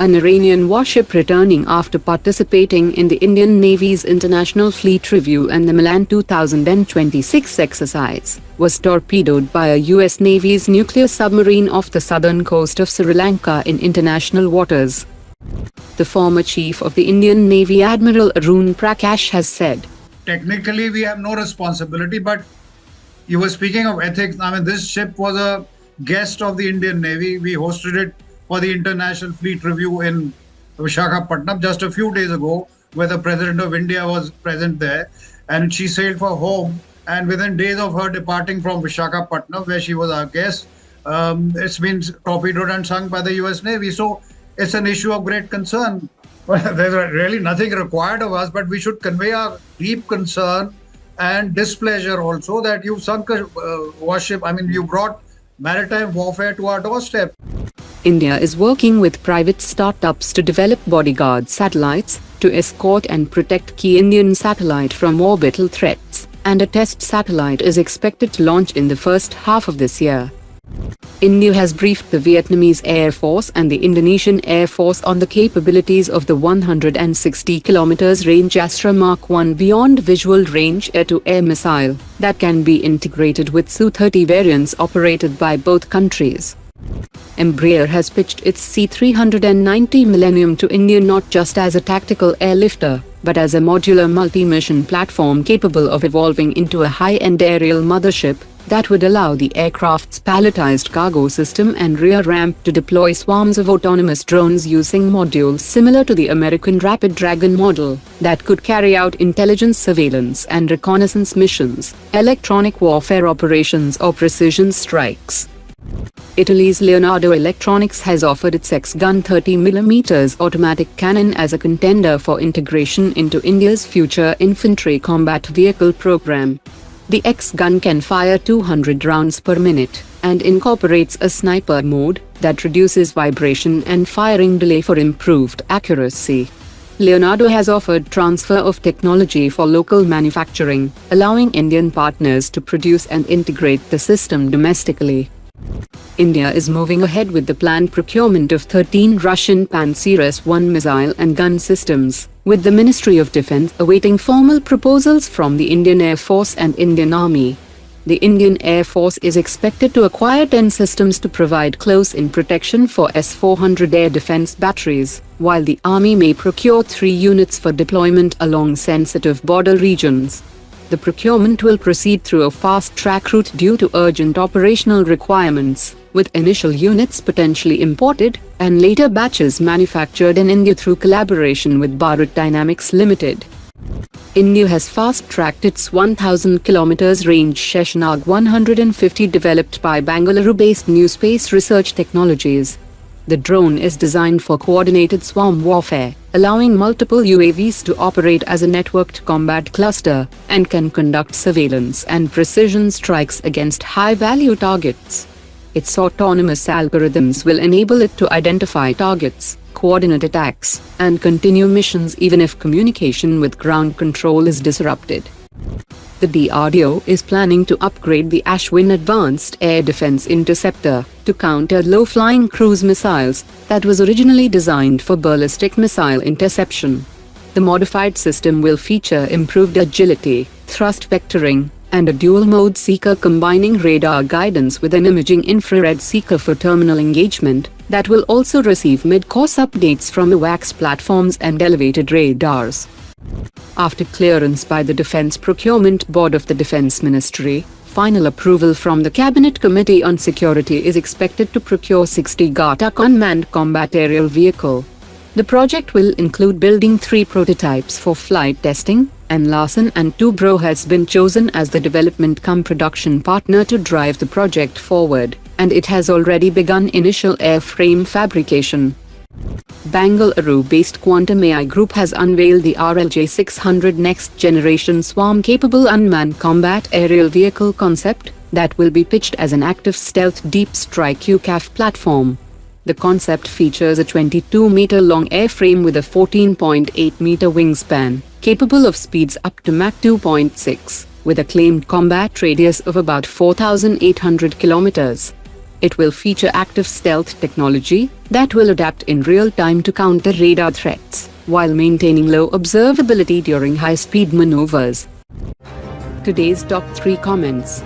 An Iranian warship returning after participating in the Indian Navy's International Fleet Review and the Milan 2026 exercise, was torpedoed by a US Navy's nuclear submarine off the southern coast of Sri Lanka in international waters. The former chief of the Indian Navy, Admiral Arun Prakash, has said, "Technically, we have no responsibility, but you were speaking of ethics. I mean, this ship was a guest of the Indian Navy. We hosted it for the International Fleet Review in Visakhapatnam just a few days ago, where the President of India was present there, and she sailed for home. And within days of her departing from Visakhapatnam, where she was our guest, it's been torpedoed and sunk by the US Navy. So it's an issue of great concern. Well, there's really nothing required of us, but we should convey our deep concern and displeasure also that you sunk a warship. I mean, you brought maritime warfare to our doorstep." India is working with private startups to develop Bodyguard satellites to escort and protect key Indian satellite from orbital threats, and a test satellite is expected to launch in the first half of this year. India has briefed the Vietnamese Air Force and the Indonesian Air Force on the capabilities of the 160 km range Astra Mark 1 beyond visual range air-to-air missile that can be integrated with Su-30 variants operated by both countries. Embraer has pitched its C-390 Millennium to India not just as a tactical airlifter, but as a modular multi-mission platform capable of evolving into a high-end aerial mothership that would allow the aircraft's palletized cargo system and rear ramp to deploy swarms of autonomous drones using modules similar to the American Rapid Dragon model that could carry out intelligence, surveillance and reconnaissance missions, electronic warfare operations or precision strikes. Italy's Leonardo Electronics has offered its X-Gun 30mm automatic cannon as a contender for integration into India's future infantry combat vehicle program. The X-Gun can fire 200 rounds per minute, and incorporates a sniper mode that reduces vibration and firing delay for improved accuracy. Leonardo has offered transfer of technology for local manufacturing, allowing Indian partners to produce and integrate the system domestically. India is moving ahead with the planned procurement of 13 Russian Pantsir S-1 missile and gun systems, with the Ministry of Defense awaiting formal proposals from the Indian Air Force and Indian Army. The Indian Air Force is expected to acquire 10 systems to provide close-in protection for S-400 air defense batteries, while the Army may procure 3 units for deployment along sensitive border regions. The procurement will proceed through a fast-track route due to urgent operational requirements, with initial units potentially imported, and later batches manufactured in India through collaboration with Bharat Dynamics Limited. India has fast-tracked its 1,000 km range Sheshnag 150 developed by Bangalore-based New Space Research Technologies. The drone is designed for coordinated swarm warfare, allowing multiple UAVs to operate as a networked combat cluster, and can conduct surveillance and precision strikes against high-value targets. Its autonomous algorithms will enable it to identify targets, coordinate attacks, and continue missions even if communication with ground control is disrupted. The DRDO is planning to upgrade the Ashwin Advanced Air Defense Interceptor to counter low-flying cruise missiles that was originally designed for ballistic missile interception. The modified system will feature improved agility, thrust vectoring, and a dual-mode seeker combining radar guidance with an imaging infrared seeker for terminal engagement that will also receive mid-course updates from AWACS platforms and elevated radars. After clearance by the Defense Procurement Board of the Defense Ministry, final approval from the Cabinet Committee on Security is expected to procure 60 Ghatak unmanned combat aerial vehicle. The project will include building 3 prototypes for flight testing, and Larsen & Toubro has been chosen as the development-cum-production partner to drive the project forward, and it has already begun initial airframe fabrication. Bangalore-based Quantum AI Group has unveiled the RLJ-600 next-generation swarm-capable unmanned combat aerial vehicle concept that will be pitched as an active stealth deep strike UCAV platform. The concept features a 22-meter-long airframe with a 14.8-meter wingspan, capable of speeds up to Mach 2.6, with a claimed combat radius of about 4,800 kilometers. It will feature active stealth technology that will adapt in real time to counter radar threats, while maintaining low observability during high-speed maneuvers. Today's top 3 comments.